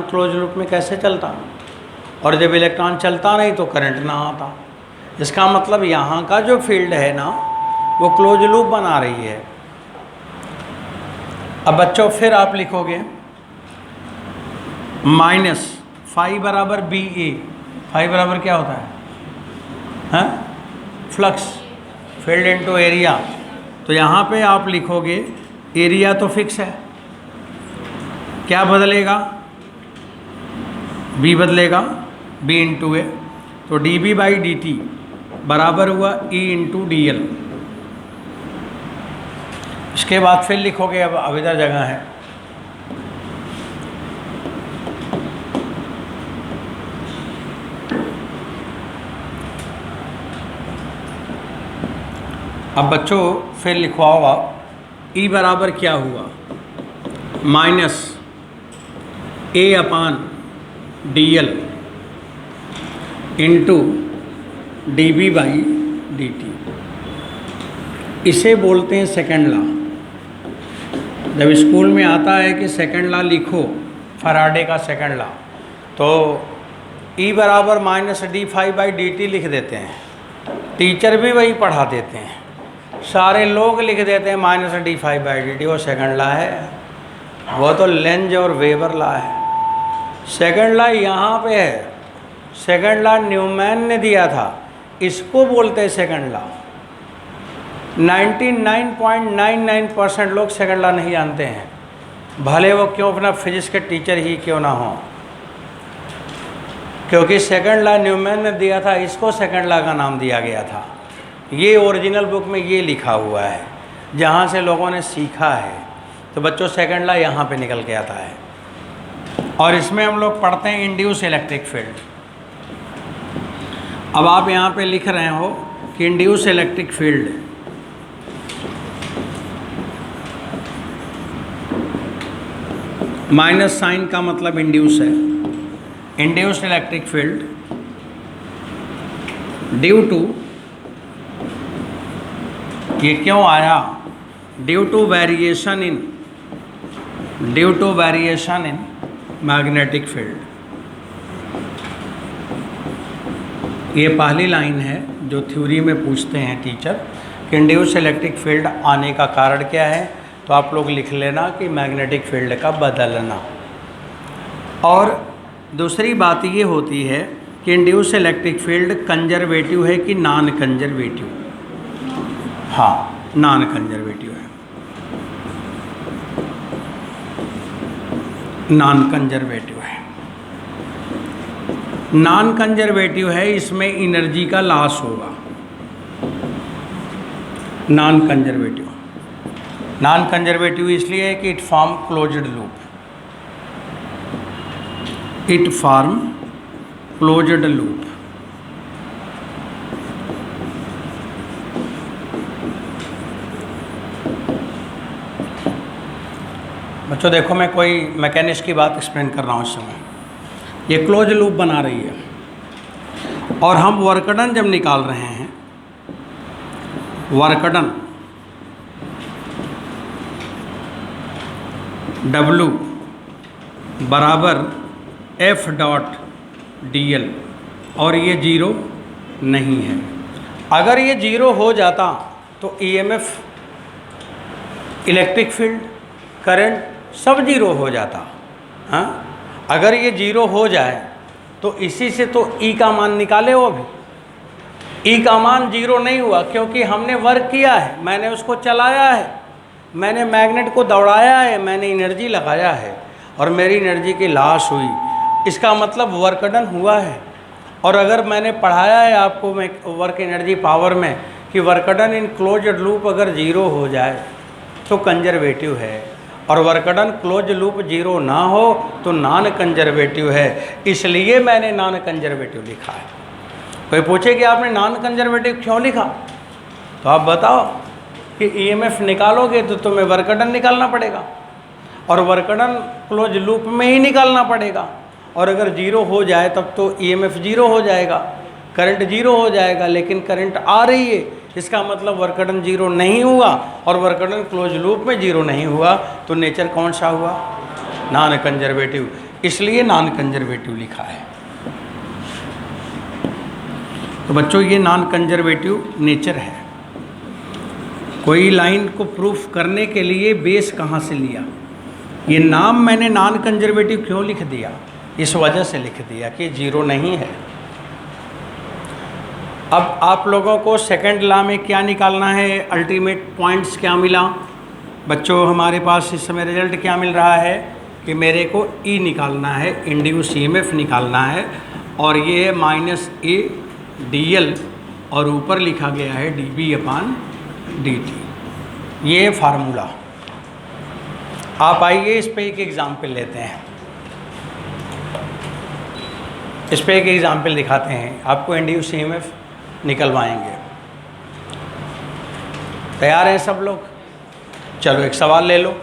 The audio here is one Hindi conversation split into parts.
क्लोज लूप में कैसे चलता, और जब इलेक्ट्रॉन चलता नहीं तो करंट ना आता। इसका मतलब यहाँ का जो फील्ड है ना वो क्लोज लूप बना रही है। अब बच्चों फिर आप लिखोगे माइनस फाई बराबर बी ए। फाई बराबर क्या होता है? हाँ, फ्लक्स फील्ड इनटू एरिया। तो यहाँ पे आप लिखोगे एरिया तो फिक्स है, क्या बदलेगा? बी बदलेगा, बी इंटू ए। तो D B by D T बराबर हुआ ई इंटू डी एल। इसके बाद फिर लिखोगे, अब इधर जगह है, अब बच्चों फिर लिखवाओ आप ई बराबर क्या हुआ? Minus A upon D L into D B by D T. इसे बोलते हैं सेकंड लॉ। जब स्कूल में आता है कि सेकंड लॉ लिखो, फराडे का सेकंड लॉ, तो ई बराबर minus D phi by D T लिख देते हैं। टीचर भी वही पढ़ा देते हैं, सारे लोग लिख देते हैं minus D phi by D T. वो सेकंड लॉ है, वो तो लेंज और वेबर लॉ है। सेकंड लॉ यहाँ पे है, सेकंड लॉ न्यूमैन ने दिया था, इसको बोलते हैं सेकंड लॉ। 99.99% लोग सेकंड लॉ नहीं जानते हैं, भले वो क्यों अपना फिजिक्स के टीचर ही क्यों ना हो, क्योंकि सेकंड लॉ न्यूमैन ने दिया था, इसको सेकंड लॉ का नाम दिया गया था। ये ओरिजिनल बुक में ये लिखा हुआ है, जहाँ से लोगों ने सीखा है। तो बच्चों सेकंड लॉ यहाँ पे निकल के आता है, और इसमें हम लोग पढ़ते हैं इंड्यूस इलेक्ट्रिक फील्ड। अब आप यहाँ पे लिख रहे हो कि induce electric field minus sign का मतलब इंड्यूस है। Induced electric field due to, ये क्यों आया? Due to variation in magnetic field. ये पहली लाइन है जो थ्योरी में पूछते हैं टीचर कि इंड्यूस इलेक्ट्रिक फील्ड आने का कारण क्या है। तो आप लोग लिख लेना कि मैग्नेटिक फील्ड का बदलना। और दूसरी बात ये होती है कि इंड्यूस इलेक्ट्रिक फील्ड कंजर्वेटिव है कि नॉन कंजर्वेटिव? हाँ, नॉन कंजर्वेटिव है, नॉन कंजर्वेटिव है। नॉन कंजर्वेटिव है, इसमें एनर्जी का लॉस होगा। नॉन कंजर्वेटिव, नॉन कंजर्वेटिव इसलिए है कि it form closed loop, it form closed loop. बच्चों देखो, मैं कोई मैकेनिक्स की बात एक्सप्लेन कर रहा हूँ इस समय। ये क्लोज लूप बना रही है, और हम वर्क डन जब निकाल रहे हैं, वर्क डन W बराबर F डॉट dl, और ये जीरो नहीं है। अगर ये जीरो हो जाता तो EMF, इलेक्ट्रिक फील्ड, करंट सब जीरो हो जाता। हाँ, अगर ये जीरो हो जाए तो इसी से तो E का मान निकाले हो। अभी E का मान जीरो नहीं हुआ क्योंकि हमने वर्क किया है, मैंने उसको चलाया है, मैंने मैग्नेट को दौड़ाया है, मैंने एनर्जी लगाया है, और मेरी एनर्जी की लॉस हुई। इसका मतलब वर्क डन हुआ है। और अगर मैंने पढ़ाया है आपको वर्क एनर्जी पावर में कि work done in closed loop अगर जीरो हो जाए तो कंजर्वेटिव है, और work done close loop zero ना हो तो नॉन कंजर्वेटिव है। इसलिए मैंने नॉन कंजर्वेटिव लिखा है। कोई पूछे कि आपने नॉन कंजर्वेटिव क्यों लिखा, तो आप बताओ कि EMF निकालोगे तो तुम्हें वर्क डन निकालना पड़ेगा, और वर्क डन क्लोज लूप में ही निकालना पड़ेगा। और अगर जीरो हो जाए तब तो EMF जीरो हो जाएगा, करंट जीरो हो जाएगा, लेकिन करंट आ रही है, इसका मतलब वर्क डन जीरो नहीं हुआ, और वर्क डन क्लोज लूप में जीरो नहीं हुआ, तो नेचर कौन सा हुआ? Non conservative. इसलिए नॉन कंजर्वेटिव लिखा है। तो बच्चों ये नॉन कंजर्वेटिव नेचर है। कोई लाइन को प्रूफ करने के लिए बेस कहाँ से लिया, ये नाम मैंने नॉन कंजर्वेटिव क्यों लिख दिया, इस वजह से लिख दिया कि जीरो नहीं है। अब आप लोगों को सेकंड लॉ में क्या निकालना है, अल्टीमेट पॉइंट्स क्या मिला बच्चों, हमारे पास इस समय रिजल्ट क्या मिल रहा है कि मेरे को ई निकालना है, इंड्यूस ईएमएफ निकालना है, और ये है माइनस ए डी एल और ऊपर लिखा गया है डी बी अपान डी टी। ये फार्मूला। आप आइए इस पे एक एग्जाम्पल लेते हैं, इस पे एक एग्जाम्पल दिखाते हैं, आपको इंड्यूस ईएमएफ निकलवाएंगे। तैयार हैं सब लोग? चलो एक सवाल ले लो।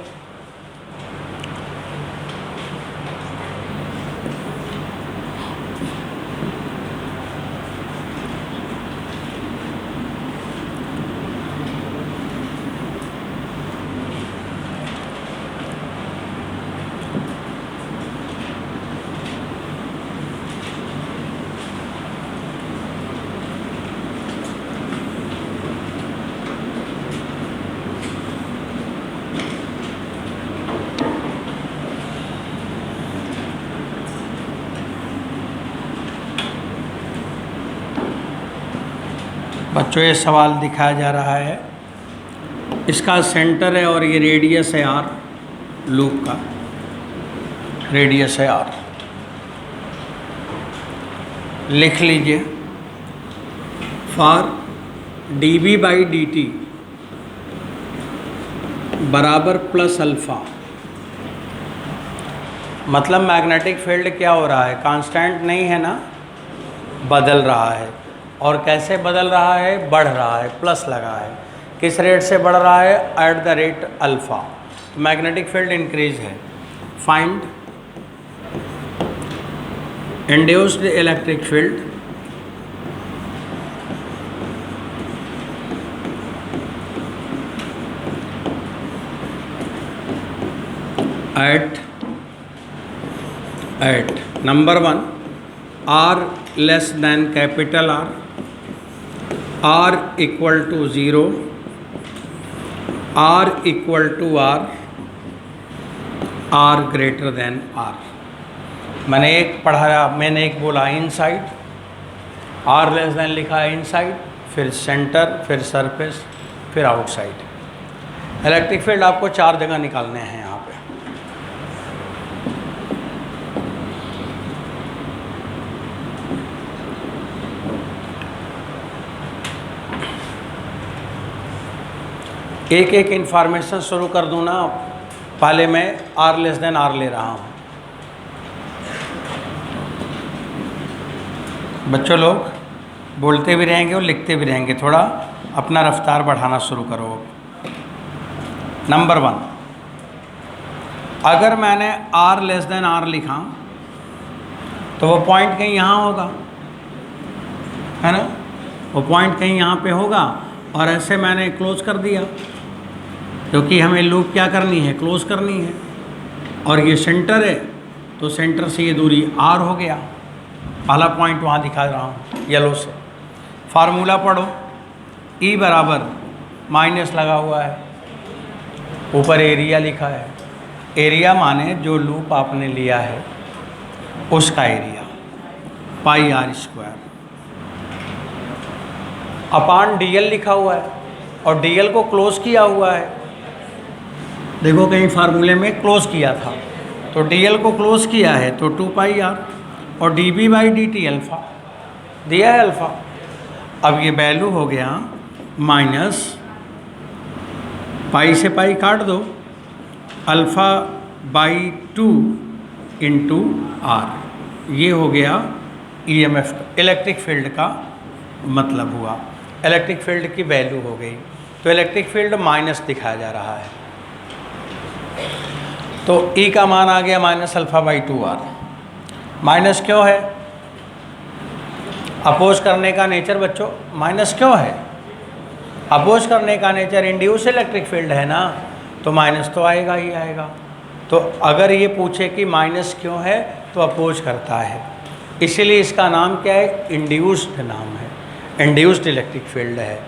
बच्चों ये सवाल दिखाया जा रहा है, इसका सेंटर है और ये रेडियस है आर, लूप का रेडियस है आर। लिख लीजिए for D B by D T बराबर प्लस अल्फ़ा, मतलब मैग्नेटिक फील्ड क्या हो रहा है, कांस्टेंट नहीं है ना, बदल रहा है। और कैसे बदल रहा है, बढ़ रहा है, प्लस लगा है। किस रेट से बढ़ रहा है, एट द रेट अल्फ़ा। तो मैग्नेटिक फील्ड इंक्रीज है। Find induced electric field at number 1 R less than capital R, R equal to 0, R equal to R, R greater than R। मैंने एक पढ़ाया, मैंने एक बोला इनसाइड, R लेस देन लिखा है इनसाइड, फिर सेंटर, फिर सरफेस, फिर आउटसाइड। इलेक्ट्रिक फील्ड आपको 4 जगह निकालने हैं यहाँ पे। एक एक इन्फॉर्मेशन शुरू कर दूँ ना, पहले मैं R लेस देन R ले रहा हूँ। बच्चों लोग बोलते भी रहेंगे और लिखते भी रहेंगे, थोड़ा अपना रफ्तार बढ़ाना शुरू करो। नंबर 1, अगर मैंने R लेस देन R लिखा तो वो पॉइंट कहीं यहाँ होगा, है ना, वो पॉइंट कहीं यहाँ पे होगा, और ऐसे मैंने क्लोज कर दिया, क्योंकि हमें लूप क्या करनी है, क्लोज करनी है। और ये सेंटर है, तो सेंटर से ये दूरी R हो गया। पहला पॉइंट वहाँ दिखा रहा हूँ येलो से। फार्मूला पढ़ो, E बराबर माइनस लगा हुआ है, ऊपर एरिया लिखा है। एरिया माने जो लूप आपने लिया है उसका एरिया, पाई R स्क्वायर अपान DL लिखा हुआ है, और DL को क्लोज किया हुआ है। देखो कहीं फार्मूले में क्लोज किया था, तो DL को क्लोज किया है तो 2 पाई R, और dB बाई dt अल्फ़ा दिया है अल्फ़ा। अब ये वैल्यू हो गया माइनस, पाई से पाई काट दो, अल्फ़ा बाई 2 इंटू R। ये हो गया EMF का, इलेक्ट्रिक फील्ड का मतलब हुआ, इलेक्ट्रिक फील्ड की वैल्यू हो गई। तो इलेक्ट्रिक फील्ड माइनस दिखाया जा रहा है, तो E का मान आ गया minus alpha by 2R। Minus क्यों है, अपोज करने का नेचर बच्चों, माइनस क्यों है, अपोज करने का नेचर इंड्यूस इलेक्ट्रिक फील्ड है ना, तो माइनस तो आएगा ही आएगा। तो अगर ये पूछे कि माइनस क्यों है तो अपोज करता है, इसीलिए इसका नाम क्या है, इंड्यूस्ड नाम है, इंड्यूस्ड इलेक्ट्रिक फील्ड है।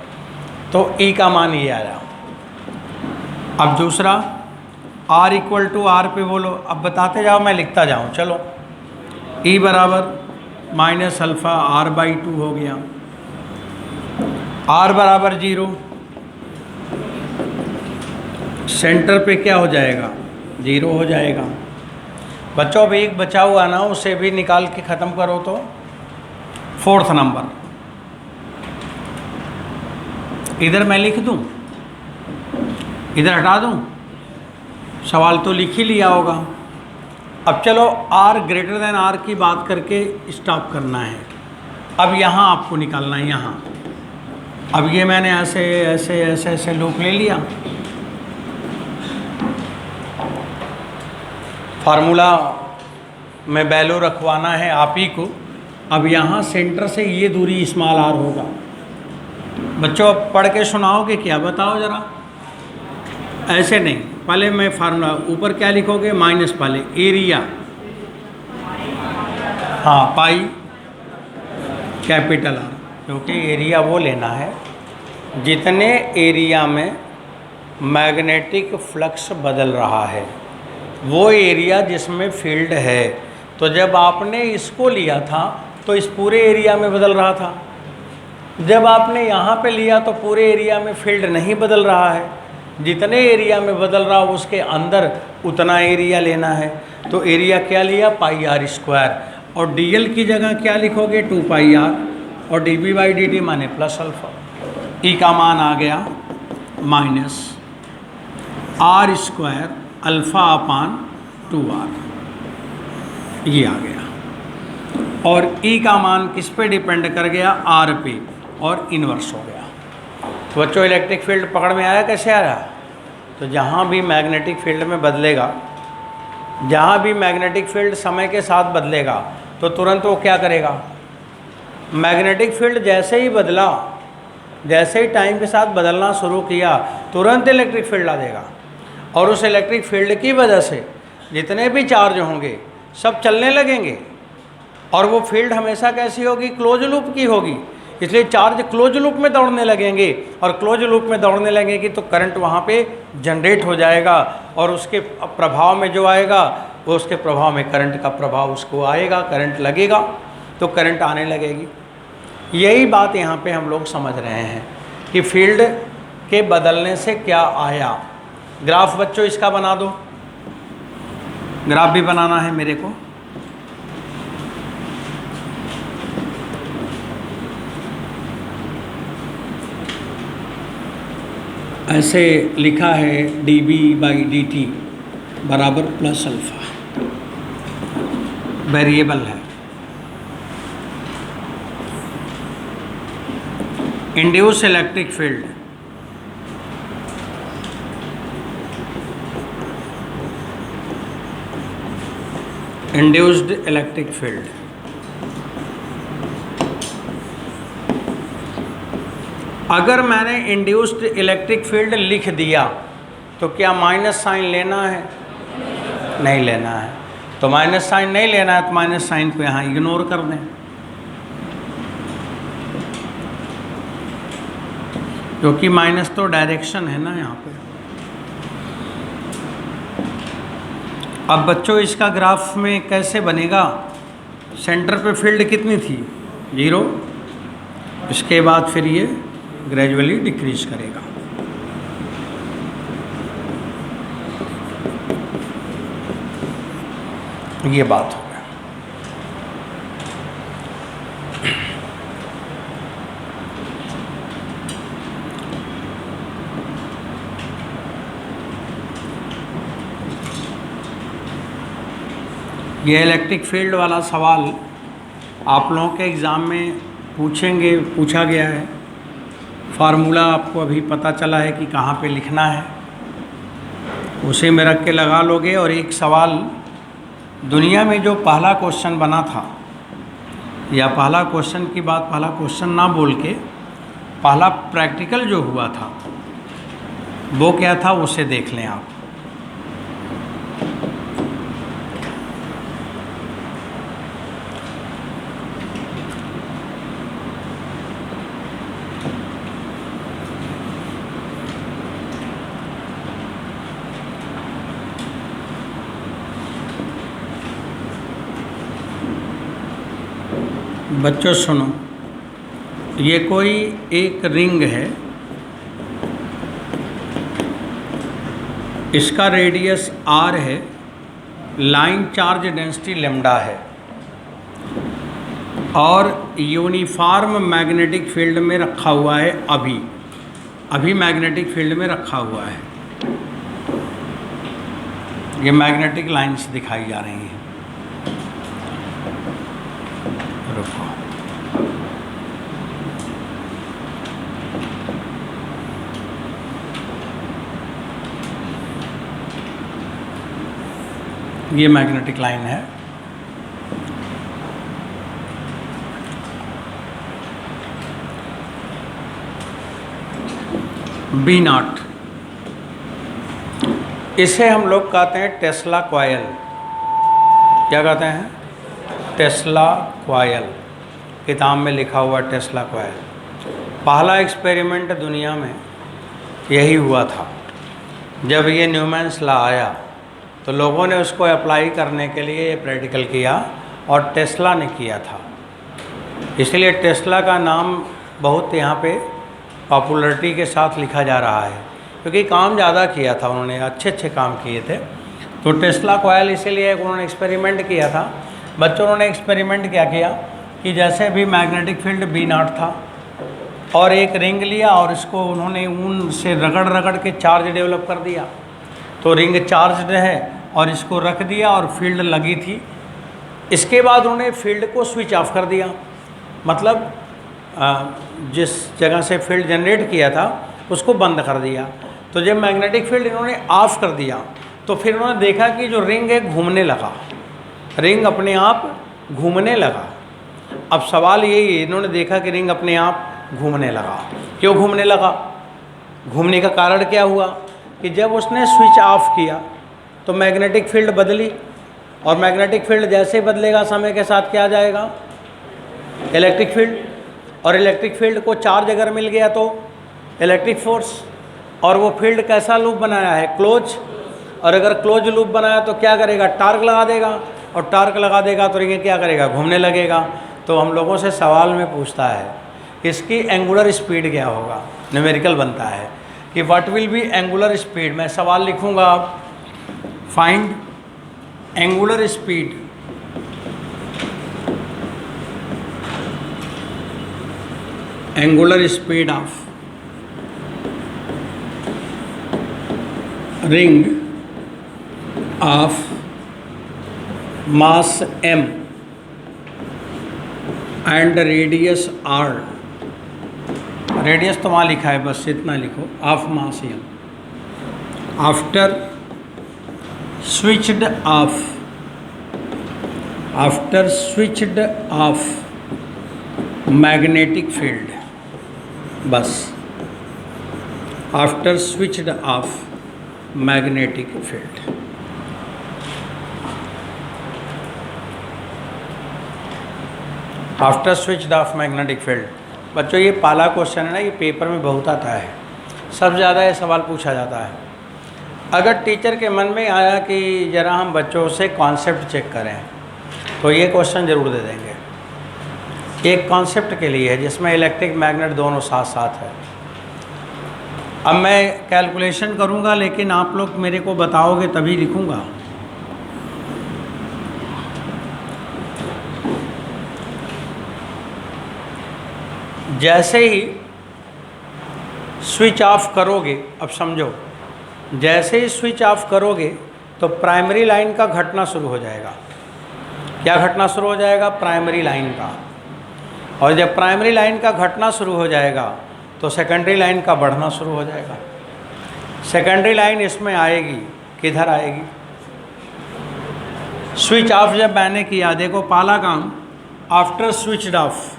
तो ई का मान ये आया। अब दूसरा R इक्वल टू R पे बोलो, अब बताते जाओ मैं लिखता जाऊँ, चलो। E बराबर माइनस अल्फ़ा R/2 हो गया, R बराबर 0, सेंटर पे क्या हो जाएगा, 0 हो जाएगा। बच्चों अब एक बचा हुआ ना, उसे भी निकाल के ख़त्म करो। तो 4th नंबर इधर मैं लिख दूँ, इधर हटा दूँ, सवाल तो लिख ही लिया होगा। अब चलो R ग्रेटर देन R की बात करके स्टॉप करना है। अब यहाँ आपको निकालना है, यहाँ। अब ये मैंने ऐसे ऐसे ऐसे ऐसे लूप ले लिया, फार्मूला में वैल्यू रखवाना है आप ही को। अब यहाँ सेंटर से ये दूरी स्मॉल r होगा। बच्चों अब पढ़ के सुनाओगे क्या, बताओ ज़रा। ऐसे नहीं, पहले मैं फार्मूला ऊपर क्या लिखोगे, माइनस पहले एरिया, हाँ, पाई कैपिटल R, क्योंकि एरिया वो लेना है जितने एरिया में मैग्नेटिक फ्लक्स बदल रहा है, वो एरिया जिसमें फील्ड है। तो जब आपने इसको लिया था तो इस पूरे एरिया में बदल रहा था, जब आपने यहाँ पे लिया तो पूरे एरिया में फील्ड नहीं बदल रहा है। जितने एरिया में बदल रहा हो उसके अंदर उतना एरिया लेना है। तो एरिया क्या लिया, पाई R स्क्वायर, और dl की जगह क्या लिखोगे, 2 पाई R, और dB/dt माने प्लस अल्फ़ा। ई का मान आ गया minus R square alpha upon 2R, ये आ गया। और ई का मान किस पे डिपेंड कर गया, R पे, और इन्वर्स हो गया। तो बच्चों इलेक्ट्रिक फील्ड पकड़ में आया, कैसे आया। तो जहाँ भी मैग्नेटिक फील्ड में बदलेगा, जहाँ भी मैग्नेटिक फील्ड समय के साथ बदलेगा तो तुरंत वो क्या करेगा, मैग्नेटिक फील्ड जैसे ही बदला, जैसे ही टाइम के साथ बदलना शुरू किया, तुरंत इलेक्ट्रिक फील्ड ला देगा। और उस इलेक्ट्रिक फील्ड की वजह से जितने भी चार्ज होंगे सब चलने लगेंगे, और वो फील्ड हमेशा कैसी होगी, क्लोज लूप की होगी। इसलिए चार्ज क्लोज लूप में दौड़ने लगेंगे, और क्लोज लूप में दौड़ने लगेंगे तो करंट वहाँ पे जनरेट हो जाएगा, और उसके प्रभाव में जो आएगा वो उसके प्रभाव में करंट का प्रभाव उसको आएगा, करंट लगेगा तो करंट आने लगेगी। यही बात यहाँ पे हम लोग समझ रहे हैं कि फील्ड के बदलने से क्या आया। ग्राफ बच्चों इसका बना दो, ग्राफ भी बनाना है मेरे को। ऐसे लिखा है dB/dt बराबर प्लस अल्फ़ा, वेरिएबल है। Induce electric field, induced electric field, अगर मैंने इंड्यूस्ड इलेक्ट्रिक फील्ड लिख दिया तो क्या माइनस साइन लेना है, नहीं लेना है। तो माइनस साइन नहीं लेना है तो माइनस साइन को यहाँ इग्नोर कर दें, क्योंकि माइनस तो डायरेक्शन है ना यहाँ पे। अब बच्चों इसका ग्राफ में कैसे बनेगा, सेंटर पे फील्ड कितनी थी, 0, इसके बाद फिर ये ग्रेजुअली डिक्रीज करेगा। ये बात हो गया। ये इलेक्ट्रिक फील्ड वाला सवाल आप लोगों के एग्ज़ाम में पूछा गया है। फार्मूला आपको अभी पता चला है कि कहाँ पे लिखना है, उसे में रख के लगा लोगे। और एक सवाल दुनिया में जो पहला क्वेश्चन बना था, या पहला क्वेश्चन की बात पहला क्वेश्चन ना बोल के पहला प्रैक्टिकल जो हुआ था वो क्या था, उसे देख लें आप। बच्चों सुनो, ये कोई एक रिंग है, इसका रेडियस r है, लाइन चार्ज डेंसिटी लैम्डा है और यूनिफॉर्म मैग्नेटिक फील्ड में रखा हुआ है। अभी मैग्नेटिक फील्ड में रखा हुआ है। ये मैग्नेटिक लाइंस दिखाई जा रही हैं। रुको, ये मैग्नेटिक लाइन है। B0, इसे हम लोग कहते हैं टेस्ला कॉयल। क्या कहते हैं? Tesla coil. किताब में लिखा हुआ टेस्ला कॉयल। पहला एक्सपेरिमेंट दुनिया में यही हुआ था। जब ये न्यूमैन्स लॉ आया तो लोगों ने उसको अप्लाई करने के लिए प्रैक्टिकल किया और टेस्ला ने किया था। इसलिए टेस्ला का नाम बहुत यहाँ पे पॉपुलरिटी के साथ लिखा जा रहा है, क्योंकि काम ज़्यादा किया था उन्होंने, अच्छे काम किए थे। तो टेस्ला कॉयल इसीलिए उन्होंने एक्सपेरिमेंट किया था। बच्चों, उन्होंने एक्सपेरिमेंट क्या किया कि जैसे भी मैग्नेटिक फील्ड B0 था और एक रिंग लिया और इसको उन्होंने ऊन से रगड़ के चार्ज डेवलप कर दिया। तो रिंग चार्जड है और इसको रख दिया और फील्ड लगी थी। इसके बाद उन्होंने फील्ड को स्विच ऑफ कर दिया, मतलब जिस जगह से फील्ड जनरेट किया था उसको बंद कर दिया। तो जब मैग्नेटिक फील्ड इन्होंने ऑफ कर दिया तो फिर उन्होंने देखा कि जो रिंग है घूमने लगा, रिंग अपने आप घूमने लगा। अब सवाल यही है, इन्होंने देखा कि रिंग अपने आप घूमने लगा। क्यों घूमने लगा? घूमने का कारण क्या हुआ कि जब उसने स्विच ऑफ किया तो मैग्नेटिक फील्ड बदली, और मैग्नेटिक फील्ड जैसे बदलेगा समय के साथ क्या आ जाएगा? Electric field. और इलेक्ट्रिक फील्ड को चार्ज अगर मिल गया तो इलेक्ट्रिक फोर्स। और वो फील्ड कैसा लूप बनाया है? क्लोज। और अगर क्लोज लूप बनाया तो क्या करेगा? टार्क लगा देगा, और टार्क लगा देगा तो रिंग क्या करेगा? घूमने लगेगा। तो हम लोगों से सवाल में पूछता है इसकी एंगुलर स्पीड क्या होगा? न्यूमेरिकल बनता है कि what will be angular speed. मैं सवाल लिखूँगा, find angular speed of ring of mass m and radius r। Radius तो वहाँ लिखा है, बस इतना लिखो, of mass m after switched off magnetic field. बस, after switched off magnetic field. After switched off magnetic field. बच्चों, ये पहला क्वेश्चन है ना, ये पेपर में बहुत आता है, सबसे ज़्यादा ये सवाल पूछा जाता है। अगर टीचर के मन में आया कि ज़रा हम बच्चों से कॉन्सेप्ट चेक करें तो ये क्वेश्चन ज़रूर दे देंगे। एक कॉन्सेप्ट के लिए है जिसमें इलेक्ट्रिक मैग्नेट दोनों साथ साथ है। अब मैं कैलकुलेशन करूंगा, लेकिन आप लोग मेरे को बताओगे तभी लिखूंगा। जैसे ही स्विच ऑफ करोगे, अब समझो, जैसे ही स्विच ऑफ करोगे तो प्राइमरी लाइन का घटना शुरू हो जाएगा। क्या घटना शुरू हो जाएगा? प्राइमरी लाइन का। और जब प्राइमरी लाइन का घटना शुरू हो जाएगा तो सेकेंडरी लाइन का बढ़ना शुरू हो जाएगा। सेकेंडरी लाइन इसमें आएगी, किधर आएगी? स्विच ऑफ जब मैंने किया, देखो पहला काम, आफ्टर स्विच्ड ऑफ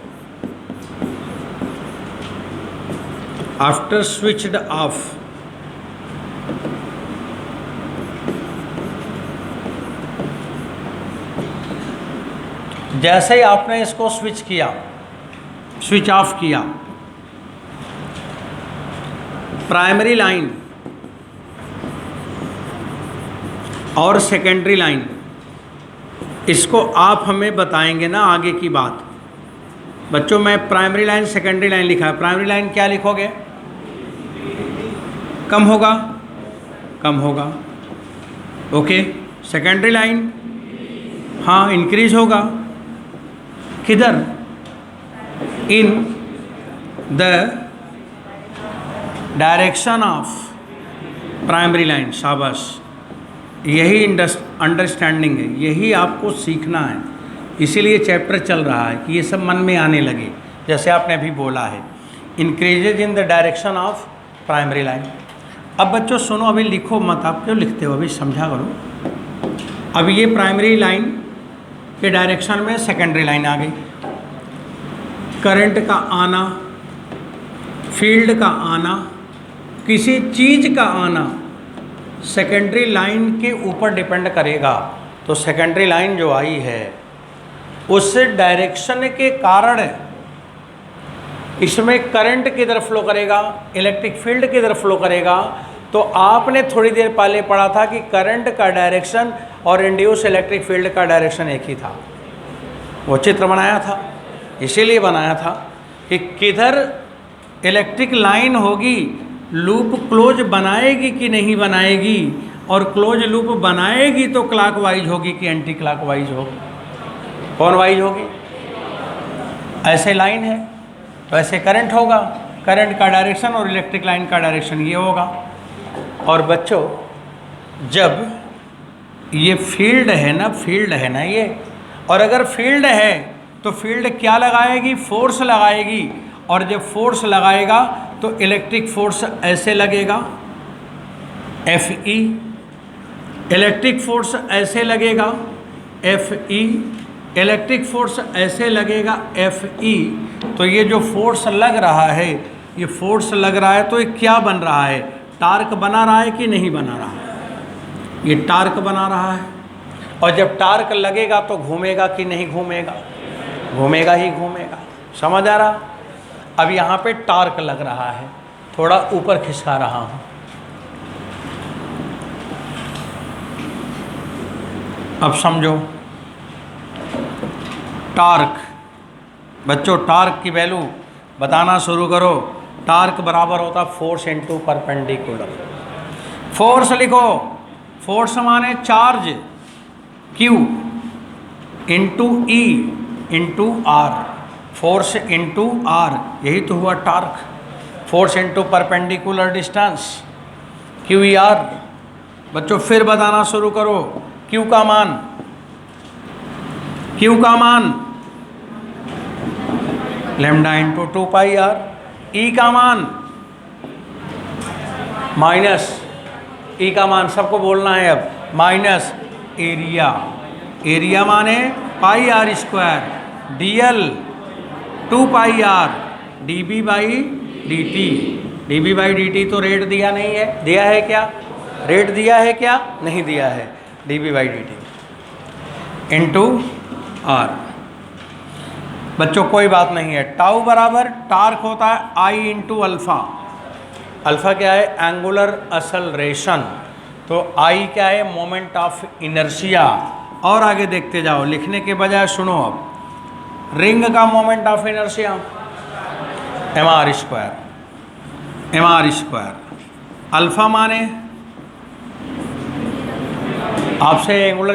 जैसे ही आपने इसको स्विच ऑफ किया, प्राइमरी लाइन और सेकेंडरी लाइन, इसको आप हमें बताएंगे ना आगे की बात। बच्चों मैं प्राइमरी लाइन सेकेंडरी लाइन लिखा है, प्राइमरी लाइन क्या लिखोगे? कम होगा, कम होगा। ओके, सेकेंडरी लाइन हाँ इंक्रीज होगा। किधर? In the direction of primary line. शाबाश, यही अंडरस्टैंडिंग है, यही आपको सीखना है। इसीलिए चैप्टर चल रहा है कि ये सब मन में आने लगे, जैसे आपने अभी बोला है, increases in the direction of primary line. अब बच्चों सुनो, अभी लिखो मत, आप क्यों लिखते हो, अभी समझा करो। अब ये प्राइमरी लाइन के डायरेक्शन में सेकेंडरी लाइन आ गई। करंट का आना, फील्ड का आना, किसी चीज़ का आना सेकेंडरी लाइन के ऊपर डिपेंड करेगा। तो सेकेंडरी लाइन जो आई है उस डायरेक्शन के कारण इसमें करंट किधर फ्लो करेगा? इलेक्ट्रिक फील्ड किधर फ्लो करेगा? तो आपने थोड़ी देर पहले पढ़ा था कि करंट का डायरेक्शन और इंड्यूस इलेक्ट्रिक फील्ड का डायरेक्शन एक ही था। वो चित्र बनाया था, इसीलिए बनाया था कि किधर इलेक्ट्रिक लाइन होगी, लूप क्लोज बनाएगी कि नहीं बनाएगी, और क्लोज लूप बनाएगी तो क्लॉकवाइज होगी कि एंटी क्लॉकवाइज होगी? कौन वाइज होगी? ऐसे लाइन है तो ऐसे करंट होगा, करंट का डायरेक्शन और इलेक्ट्रिक लाइन का डायरेक्शन ये होगा। और बच्चों जब ये फील्ड है ना ये, और अगर फील्ड है तो फील्ड क्या लगाएगी? फोर्स लगाएगी। और जब फोर्स लगाएगा तो इलेक्ट्रिक फोर्स ऐसे लगेगा Fe, इलेक्ट्रिक फोर्स ऐसे लगेगा Fe, इलेक्ट्रिक फोर्स ऐसे लगेगा Fe। तो ये जो फोर्स लग रहा है, ये फोर्स लग रहा है तो ये क्या बन रहा है? टार्क बना रहा है कि नहीं बना रहा है? ये टार्क बना रहा है। और जब टार्क लगेगा तो घूमेगा कि नहीं घूमेगा? घूमेगा ही घूमेगा। समझ आ रहा? अब यहाँ पे टार्क लग रहा है, थोड़ा ऊपर खिसका रहा हूँ। अब समझो टार्क। बच्चों टार्क की वैल्यू बताना शुरू करो। टार्क बराबर होता फोर्स इनटू परपेंडिकुलर। फोर्स लिखो, फोर्स माने charge Q into E into R, force into R, यही तो हुआ torque. Force into perpendicular distance QER। बच्चों फिर बताना शुरू करो। Q का मान, Q का मान लैम्डा इंटू 2 पाई R। E का मान माइनस, E का मान सबको बोलना है अब, माइनस एरिया। एरिया माने पाई R square, DL 2 pi R dB by dt। dB by dt तो रेट दिया नहीं है, दिया है क्या? रेट दिया है क्या? नहीं दिया है। dB by dt into R। बच्चों कोई बात नहीं है। टाउ बराबर टार्क होता है I इंटू अल्फ़ा। अल्फ़ा क्या है? Angular acceleration. तो I क्या है? Moment of inertia. और आगे देखते जाओ, लिखने के बजाय सुनो। अब रिंग का moment of inertia mr square. Alpha माने आपसे एंगुलर